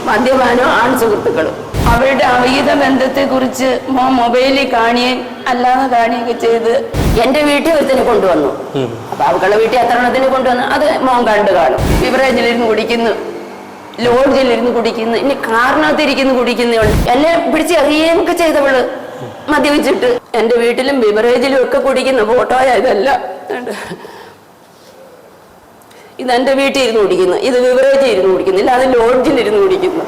മദ്യപാനവും ആൺസുഹൃത്തുക്കളും. അവരുടെ അവിഹിത ബന്ധത്തെക്കുറിച്ച് മോൻ മൊബൈലിൽ കാണുകയും അല്ലാതെ കാണുകയൊക്കെ ചെയ്ത് എന്റെ വീട്ടിൽ ഒരുത്തിനെ കൊണ്ടുവന്നു. അപ്പൊ അവളുടെ വീട്ടിൽ എത്ര എണ്ണത്തിന് കൊണ്ടുവന്നു അത് മോൻ കണ്ടു കാണും. ബിവറേജിലിരുന്ന് കുടിക്കുന്നു, ലോഡ്ജിലിരുന്ന് കുടിക്കുന്നു, ഇനി കാറിനകത്തിരിക്കുന്നു കുടിക്കുന്നുണ്ട്. എന്നെ പിടിച്ച് എറിയുകയൊക്കെ ചെയ്തവള് മദ്യപിച്ചിട്ട്. എന്റെ വീട്ടിലും ബിവറേജിലും ഒക്കെ കുടിക്കുന്ന ഫോട്ടോയാ ഇതല്ല. ഇതെന്റെ വീട്ടിൽ ഇരുന്ന് കുടിക്കുന്നു, ഇത് ബിവറേജിൽ ഇരുന്ന് കുടിക്കുന്നില്ല, അത് ലോഡ്ജിലിരുന്ന് കുടിക്കുന്നു.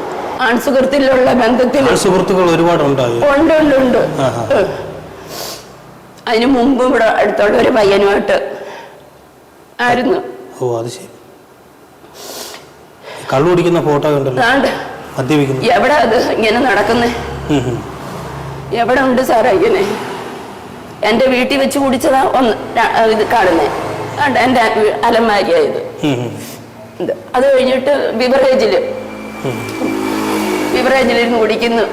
ആൺസുഹൃത്തിലുള്ള ബന്ധത്തിൽ സുഹൃത്തുക്കൾ ഒരുപാടുണ്ടായി. ഉണ്ട്. അതിനു മുമ്പ് ഇവിടെ അടുത്തുള്ള ഒരു പയ്യനുമായിട്ട് ആയിരുന്നു. ഓ അത് ശരി. കള്ളു കുടിക്കുന്ന ഫോട്ടോ എവിടെ അത് ഇങ്ങനെ നടക്കുന്നേ? എവിടെ ഉണ്ട് സാറേ ഇങ്ങനെ? എന്റെ വീട്ടിൽ വെച്ച് കുടിച്ചതാ ഒന്ന് ഇത് കാണുന്നേ. എന്റെ അലമാരിയായത്. അത് കഴിഞ്ഞിട്ട് ബിവറേജിലിരുന്ന് കുടിക്കുന്നു,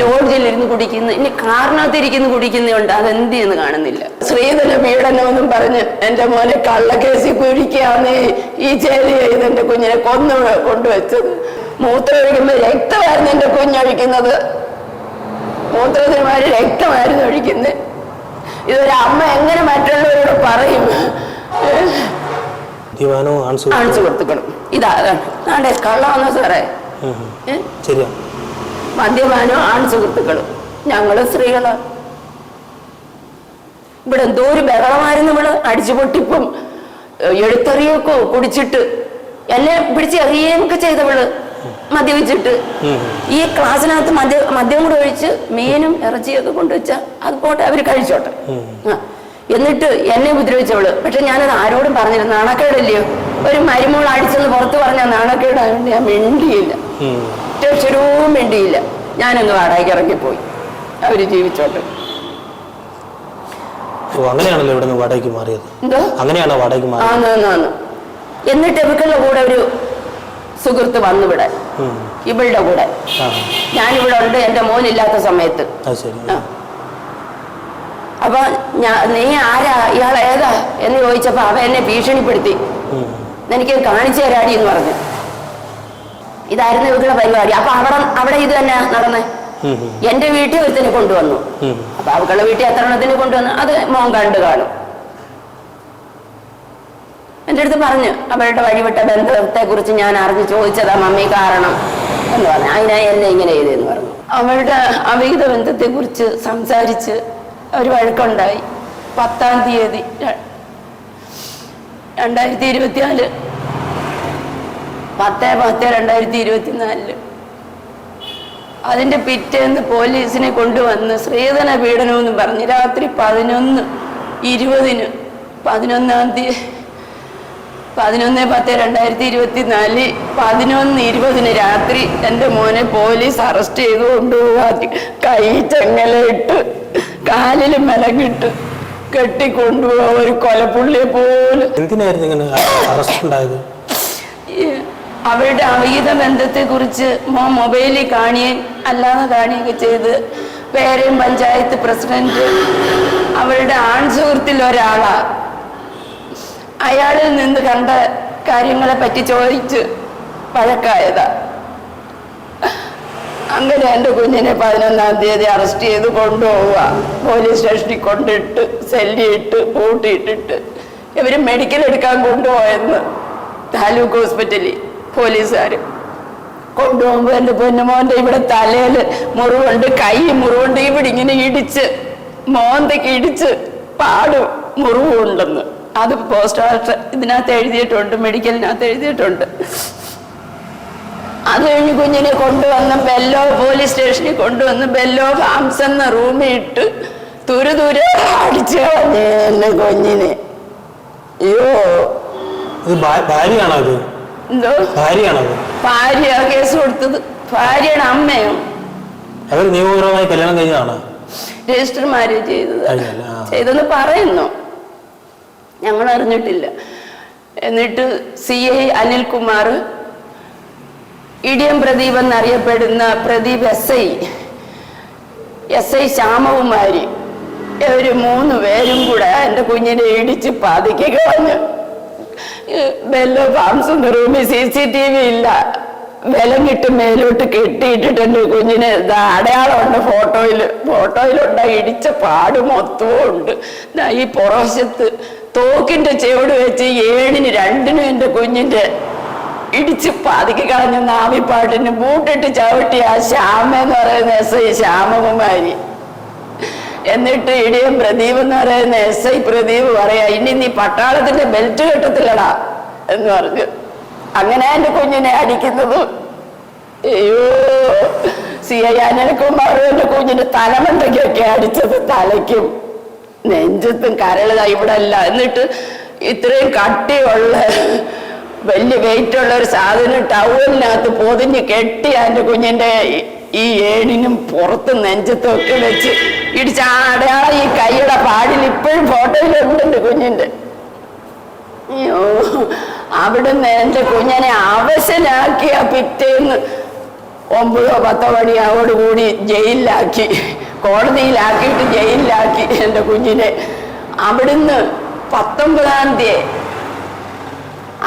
ലോഡ്ജിലിരുന്ന് കുടിക്കുന്നു, ഇനി കാറിനകത്തിരിക്കുന്നു കുടിക്കുന്നുണ്ട്. അതെന്ത് ചെയ്യുന്നു കാണുന്നില്ല. സ്ത്രീധന പീഡനമെന്നും പറഞ്ഞ് എന്റെ മോനെ കള്ളക്കേസിൽ കുഴിക്കാന്ന് ഈ ചേരി ചെയ്ത് എന്റെ കുഞ്ഞിനെ കൊന്നു കൊണ്ടുവച്ചത്. മൂത്രമൊഴിക്കുമ്പോ രക്തമായിരുന്നു എന്റെ കുഞ്ഞൊഴിക്കുന്നത്. മൂത്രത്തിനുമാര് രക്തമായിരുന്നു ഒഴിക്കുന്നത്. ഇതൊരു അമ്മ എങ്ങനെ മറ്റുള്ളവരോട് പറയും? ആൺസുഹൃത്തുക്കളും ഇതാണ് കള്ളാന്നോ സാറേ? മദ്യപാനവും ആൺസുഹൃത്തുക്കളും. ഞങ്ങള് സ്ത്രീകള് ഇവിടെ എന്തോ ഒരു ബഹളമായിരുന്നു. ഇവിടെ അടിച്ചു പൊട്ടിപ്പും എഴുത്തെറിയൊക്കെ കുടിച്ചിട്ട് എന്നെ പിടിച്ച് എറിയുകയൊക്കെ ചെയ്തവള് മദ്യപിച്ചിട്ട്. ഈ ക്ലാസ്സിനകത്ത് മദ്യം കൂടെ ഒഴിച്ച് മീനും ഇറച്ചിയൊക്കെ കൊണ്ടുവച്ച അത് പോട്ടെ, അവര് കഴിച്ചോട്ടെ. എന്നിട്ട് എന്നെ ഉപദ്രവിച്ചവള്. പക്ഷെ ഞാനത് ആരോടും പറഞ്ഞിരുന്നു. നാണക്കേടില്ലയോ? ഒരു മരുമോൾ അടിച്ചെന്ന് പുറത്ത് പറഞ്ഞാൽ നാണക്കേടായോണ്ട് ഞാൻ മിണ്ടിയില്ല, ഒറ്റക്ഷരവും മിണ്ടിയില്ല. ഞാനങ്ങ് വാടകയ്ക്ക് ഇറങ്ങിപ്പോയി. അവര് ജീവിച്ചോട്ടെ. അങ്ങനെയാണല്ലോ ഇവിടെ വാടകയ്ക്ക് മാറിയത്. എന്തോ അങ്ങനെയാണോ വാടകയ്ക്ക് മാറിയത്? എന്നിട്ട് ഇവക്കുള്ള കൂടെ ഒരു സുഹൃത്ത് വന്നിവിടെ, ഇവളുടെ കൂടെ. ഞാനിവിടെ ഉണ്ട് എന്റെ മോനില്ലാത്ത സമയത്ത്. അപ്പൊ നീ ആരാ, ഇയാൾ ഏതാ എന്ന് ചോദിച്ചപ്പോ അവ എന്നെ ഭീഷണിപ്പെടുത്തി. എനിക്ക് കാണിച്ചു തരാടി എന്ന് പറഞ്ഞു. ഇതായിരുന്നു ഇവരുടെ പരിപാടി. അപ്പൊ അവിടെ ഇത് തന്നെ നടന്നേ. എന്റെ വീട്ടിൽ ഒരുത്തിനെ കൊണ്ടുവന്നു. അപ്പൊ അവളുടെ വീട്ടിൽ എത്ര എണ്ണത്തിന് കൊണ്ടുവന്നു അത് മോൻ കണ്ടു കാണും. എന്റെ അടുത്ത് പറഞ്ഞു അവരുടെ വഴിവിട്ട ബന്ധത്തെ കുറിച്ച് ഞാൻ അറിഞ്ഞ് ചോദിച്ചതാ മമ്മി കാരണം എന്ന് പറഞ്ഞു. അതിനായി എന്നെ ഇങ്ങനെ ചെയ്തെന്ന് പറഞ്ഞു. അവളുടെ അവിഹിത ബന്ധത്തെ കുറിച്ച് സംസാരിച്ച് ഒരു വഴക്കുണ്ടായി. 10-ാം തീയതി 2024 10/10/2024 അതിന്റെ പിറ്റേന്ന് പോലീസിനെ കൊണ്ടുവന്ന് സ്ത്രീധന പീഡനമെന്ന് പറഞ്ഞ് രാത്രി 11:20 11-ാം തീയതി 11/10/2024 11:20 രാത്രി എന്റെ മോനെ പോലീസ് അറസ്റ്റ് ചെയ്ത് കൊണ്ടുപോകാൻ കൈ ചെങ്ങലയിട്ട് കാലിൽ മെലകിട്ട് കെട്ടിക്കൊണ്ടുപോകാൻ ഒരു കൊലപ്പുള്ളിയെ പോലെ. എന്തിനായിരുന്നു ഇങ്ങനെ അറസ്റ്റ് ഉണ്ടായത്? അവരുടെ അവിഹിത ബന്ധത്തെ കുറിച്ച് മോൻ മൊബൈലിൽ കാണുകയും അല്ലാതെ കാണുകയൊക്കെ ചെയ്ത് പേരയും പഞ്ചായത്ത് പ്രസിഡന്റ് അവരുടെ ആൺസുഹൃത്തിൽ ഒരാളാ. അയാളിൽ നിന്ന് കണ്ട കാര്യങ്ങളെ പറ്റി ചോദിച്ച് വഴക്കായതാ. അങ്ങനെ എന്റെ കുഞ്ഞിനെ 11-ാം തീയതി അറസ്റ്റ് ചെയ്ത് കൊണ്ടുപോവുക. പോലീസ് സ്റ്റേഷനിൽ കൊണ്ടിട്ട് സെല്ലിയിട്ട് പൂട്ടിയിട്ടിട്ട് ഇവര് മെഡിക്കൽ എടുക്കാൻ കൊണ്ടുപോയെന്ന് താലൂക്ക് ഹോസ്പിറ്റലിൽ പോലീസുകാർ കൊണ്ടുപോകുമ്പോ എന്റെ പൊന്നുമോന്റെ ഇവിടെ തലയില് മുറിവുണ്ട്, കൈ മുറിവുണ്ട്, ഇവിടെ ഇങ്ങനെ ഇടിച്ച് മോന്തയ്ക്ക് ഇടിച്ച് പാടും മുറിവുണ്ടെന്ന്. അത് പോസ്റ്റ്മോർട്ടം ഇതിനകത്ത് എഴുതിയിട്ടുണ്ട്, മെഡിക്കലിനകത്ത് എഴുതിയിട്ടുണ്ട്. അത് കഴിഞ്ഞ് കുഞ്ഞിനെ കൊണ്ടുവന്ന് ബെല്ലോ പോലീസ് സ്റ്റേഷനിൽ കൊണ്ടുവന്ന് ബെല്ലോ ഫാംസ് എന്ന റൂമിൽ ഇട്ട് തുരുതുരെ അടിച്ചു കളഞ്ഞേ എന്നെ കുഞ്ഞിനെ. അയ്യോ, എന്തോ ഭാര്യ കേസ് കൊടുത്തത്, ഭാര്യയുടെ അമ്മയോ നിയമപരമായി കല്യാണം കഴിഞ്ഞതാണ്, രജിസ്റ്റർ മാരേജ് ചെയ്തെന്ന് പറയുന്നു. ഞങ്ങൾ അറിഞ്ഞിട്ടില്ല. എന്നിട്ട് CI അനിൽകുമാർ, ഇടിയം പ്രദീപ് എന്നറിയപ്പെടുന്ന പ്രദീപ് SI ശ്യാമകുമാരി, ഇവര് 3 പേരും കൂടെ എന്റെ കുഞ്ഞിനെ ഇടിച്ച് പതുക്കി കളഞ്ഞു. ബെല്ലോ ഫാംസ് റൂമിൽ CCTV ഇല്ല. വിലങ്ങിട്ട് മേലോട്ട് കെട്ടിയിട്ടിട്ടുണ്ട് കുഞ്ഞിന്. അടയാളമുണ്ട് ഫോട്ടോയിലുണ്ട്. ഇടിച്ച പാട് മൊത്തവും ഉണ്ട്. ഈ പുറവശത്ത് തോക്കിന്റെ ചെവിട് വെച്ച് 7-ന് 2-നും എന്റെ കുഞ്ഞിന്റെ ഇടിച്ച് പാതിക്ക് കളഞ്ഞ നാവിപ്പാട്ടിന് ബൂട്ടിട്ട് ചവിട്ടി ആ ശ്യാമ എന്ന് പറയുന്ന SI ശ്യാമകുമാരി. എന്നിട്ട് ഇടിയം പ്രദീപ് എന്ന് പറയുന്ന SI പ്രദീപ് പറയാ, ഇനി നീ പട്ടാളത്തിന്റെ ബെൽറ്റ് കെട്ടത്തില്ലടാ എന്ന് പറഞ്ഞു. അങ്ങനെ എന്റെ കുഞ്ഞിനെ അടിക്കുന്നതും. അയ്യോ, CI അനിൽകുമാറും എന്റെ കുഞ്ഞിന്റെ തലമണ്ടയ്ക്കൊക്കെ അടിച്ചത്, തലയ്ക്കും നെഞ്ചത്തും കരളതാ ഇവിടെ അല്ല. എന്നിട്ട് ഇത്രയും കട്ടിയുള്ള വലിയ വെയിറ്റുള്ള ഒരു സാധനം ടവലിനകത്ത് പൊതിഞ്ഞ് കെട്ടി എന്റെ കുഞ്ഞിന്റെ ഈ 7-നും പുറത്ത് നെഞ്ചത്തും ഒക്കെ വെച്ച് ഇടിച്ച ആ അടയാളം ഈ കൈയുടെ പാടിൽ ഇപ്പോഴും ഫോട്ടോയിലുണ്ട് കുഞ്ഞിന്റെ. അയ്യോ, അവിടുന്ന് എന്റെ കുഞ്ഞിനെ അവശനാക്കിയ പിറ്റേന്ന് 9-10 മണിയോടുകൂടി ജയിലിലാക്കി, കോടതിയിലാക്കിയിട്ട് ജയിലിലാക്കി എന്റെ കുഞ്ഞിനെ. അവിടുന്ന് 19-ാം തീയതി,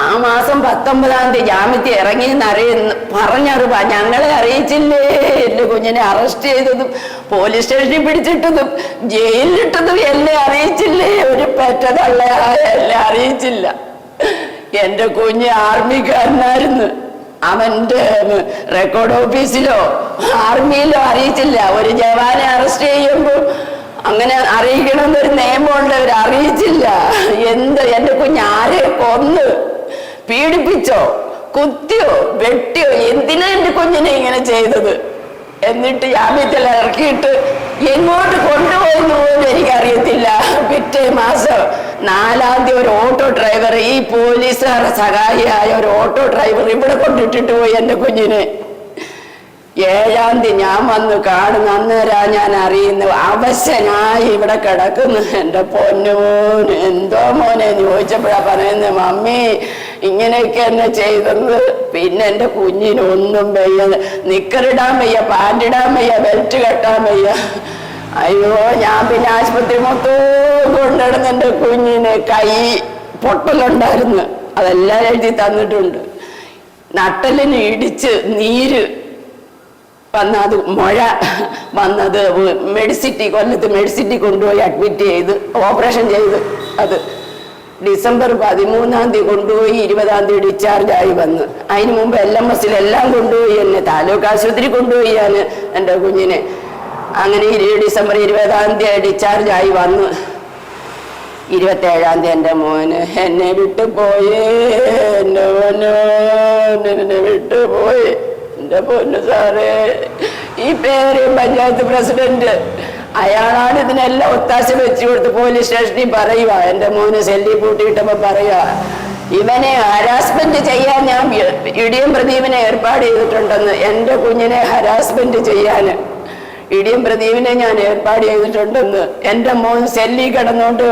ആ മാസം 19-ാം തീയതി ജാമ്യത്തിൽ ഇറങ്ങിയെന്ന് പറഞ്ഞറിവാ. ഞങ്ങളെ അറിയിച്ചില്ലേ എന്റെ കുഞ്ഞിനെ അറസ്റ്റ് ചെയ്തതും പോലീസ് സ്റ്റേഷനിൽ പിടിച്ചിട്ടതും ജയിലിലിട്ടതും എന്നെ അറിയിച്ചില്ലേ? ഒരു പെറ്റതള്ള എന്നെ അറിയിച്ചില്ല. എന്റെ കുഞ്ഞ് ആർമിക്കാരനായിരുന്നു. അവന്റെ റെക്കോർഡ് ഓഫീസിലോ ആർമിയിലോ അറിയിച്ചില്ല. ഒരു ജവാനെ അറസ്റ്റ് ചെയ്യുമ്പോൾ അങ്ങനെ അറിയിക്കണമെന്നൊരു നിയമമുണ്ട്, അവർ അറിയിച്ചില്ല. എന്റെ കുഞ്ഞ് ആരെ കൊന്ന് പീഡിപ്പിച്ചോ കുത്തിയോ വെട്ടിയോ എന്തിനാ എന്റെ കുഞ്ഞിനെ ഇങ്ങനെ ചെയ്തത്? എന്നിട്ട് ജാമ്യത്തിൽ ഇറക്കിയിട്ട് എങ്ങോട്ട് കൊണ്ടുപോയെന്ന് പോലും എനിക്കറിയത്തില്ല. പിറ്റേ മാസം 4-ാം തീയതി ഒരു ഓട്ടോ ഡ്രൈവർ, ഈ പോലീസുകാരുടെ സഹായിയായ ഒരു ഓട്ടോ ഡ്രൈവർ ഇവിടെ കൊണ്ടിട്ടിട്ട് പോയി എന്റെ കുഞ്ഞിനെ. 7-ാം തീയതി ഞാൻ വന്ന് കാണുന്ന അന്നേരാ ഞാൻ അറിയുന്നു അവശനായി ഇവിടെ കിടക്കുന്നു. എന്റെ പൊന്നുമോന് എന്തോ മോനെ ചോദിച്ചപ്പോഴാ പറയുന്നത്, മമ്മി ഇങ്ങനെയൊക്കെ എന്നെ ചെയ്തെന്ന്. പിന്നെ എന്റെ കുഞ്ഞിനൊന്നും വയ്യ, നിക്കറിടാൻ വയ്യ, പാൻറിടാൻ വയ്യ, ബെൽറ്റ് കെട്ടാൻ വയ്യ. അയ്യോ, ഞാൻ പിന്നെ ആശുപത്രി മൊത്തം കൊണ്ടിടുന്ന എന്റെ കുഞ്ഞിന് കൈ പൊട്ടലുണ്ടായിരുന്നു, അതെല്ലാം എഴുതി തന്നിട്ടുണ്ട്. നട്ടലിന് ഇടിച്ച് നീര് വന്ന, അത് മുഴ വന്നത് കൊല്ലത്ത് മെഡിസിറ്റി കൊണ്ടുപോയി അഡ്മിറ്റ് ചെയ്ത് ഓപ്പറേഷൻ ചെയ്ത് അത് ഡിസംബർ 13-ാം തീയതി കൊണ്ടുപോയി 20-ാം തീയതി ഡിസ്ചാർജ് ആയി വന്ന്. അതിന് മുമ്പ് LMS എല്ലാം കൊണ്ടുപോയി, എന്നെ താലൂക്ക് ആശുപത്രി കൊണ്ടുപോയി ഞാൻ എൻ്റെ കുഞ്ഞിനെ. അങ്ങനെ ഡിസംബർ 20-ാം തീയതി ഡിസ്ചാർജ് ആയി വന്ന് 27-ാം തീയതി എൻ്റെ മോന് എന്നെ വിട്ടുപോയേ. എൻ്റെ മോനോ എന്നെ വിട്ടുപോയി. എന്റെ പൊന്നു സാറേ, ഈ പേര് പഞ്ചായത്ത് പ്രസിഡന്റ് അയാളാണ് ഇതിനെല്ലാം ഒത്താശ വെച്ചു കൊടുത്ത് പോലീസ് സ്റ്റേഷനിൽ പറയുക. എന്റെ മോന് സെല്ലി പൂട്ടിയിട്ടപ്പോ പറയുക, ഇവനെ ഹരാസ്മെന്റ് ചെയ്യാൻ ഞാൻ ഇടിയം പ്രദീപിനെ ഏർപ്പാട് ചെയ്തിട്ടുണ്ടെന്ന്. എന്റെ കുഞ്ഞിനെ ഹരാസ്മെന്റ് ചെയ്യാൻ ഇടിയം പ്രദീപിനെ ഞാൻ ഏർപ്പാട് ചെയ്തിട്ടുണ്ടെന്ന്. എന്റെ മോൻ സെല്ലി കിടന്നോണ്ട്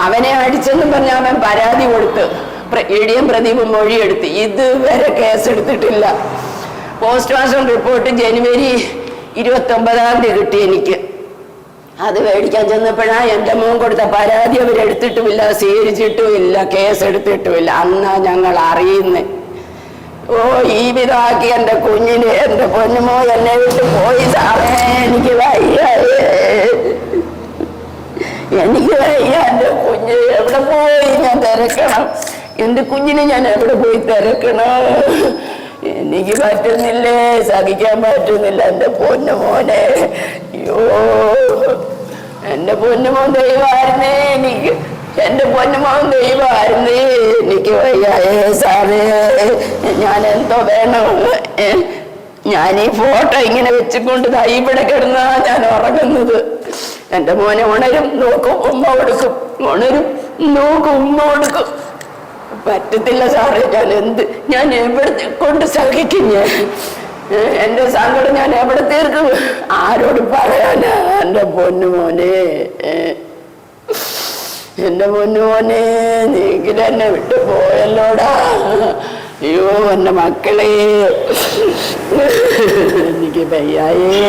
അവനെ അടിച്ചെന്നും പറഞ്ഞ അവൻ പരാതി കൊടുത്ത് ഇടിയം പ്രദീപ് മൊഴിയെടുത്ത്. ഇതുവരെ കേസെടുത്തിട്ടില്ല. പോസ്റ്റ്മോർട്ടം റിപ്പോർട്ട് ജനുവരി 29-ാം തീയതി കിട്ടി എനിക്ക്. അത് മേടിക്കാൻ ചെന്നപ്പോഴാണ് എൻ്റെ മോൻ കൊടുത്ത പരാതി അവരെടുത്തിട്ടുമില്ല, സ്വീകരിച്ചിട്ടുമില്ല, കേസെടുത്തിട്ടുമില്ല. അന്നാ ഞങ്ങൾ അറിയുന്നേ. ഓ, ഈ വിധമാക്കി എൻ്റെ കുഞ്ഞിന്, എൻ്റെ പൊന്നുമോ എന്നെ വിട്ട് പോയി സാറേ. എനിക്ക് വയ്യ, എനിക്ക് വയ്യ. എൻ്റെ കുഞ്ഞ് എവിടെ പോയി ഞാൻ തിരക്കണം? എൻ്റെ കുഞ്ഞിനെ ഞാൻ എവിടെ പോയി തിരക്കണം? എനിക്ക് പറ്റുന്നില്ലേ, സഹിക്കാൻ പറ്റുന്നില്ല. എൻ്റെ പൊന്നുമോനെ, അയ്യോ, എൻ്റെ പൊന്നുമോൻ ദൈവമായിരുന്നേ എനിക്ക്. എൻ്റെ പൊന്നുമോൻ ദൈവമായിരുന്നേ എനിക്ക്. വയ്യായേ സാറേ, ഞാൻ എന്തോ വേണം? ഞാൻ ഈ ഫോട്ടോ ഇങ്ങനെ വെച്ചുകൊണ്ട് ഇവിടെ കിടന്നാ ഞാൻ ഉറങ്ങുന്നത്. എൻ്റെ മോനെ ഉണരും, നോക്കും, ഉമ്മ കൊടുക്കും, ഉണരും, നോക്കും, ഉമ്മ കൊടുക്കും. പറ്റത്തില്ല സാറേ, ഞാൻ എവിടെ കൊണ്ട് സഹിക്കും? എന്റെ സങ്കടം ഞാൻ എവിടെ തീർക്കും? ആരോട് പറയാനാ? എന്റെ പൊന്നുമോനെ, എന്റെ പൊന്നുമോനെ, നീങ്കിലും എന്നെ വിട്ടു പോയല്ലോടാ. അയ്യോ, എന്റെ മക്കളെ, എനിക്ക് വയ്യായേ.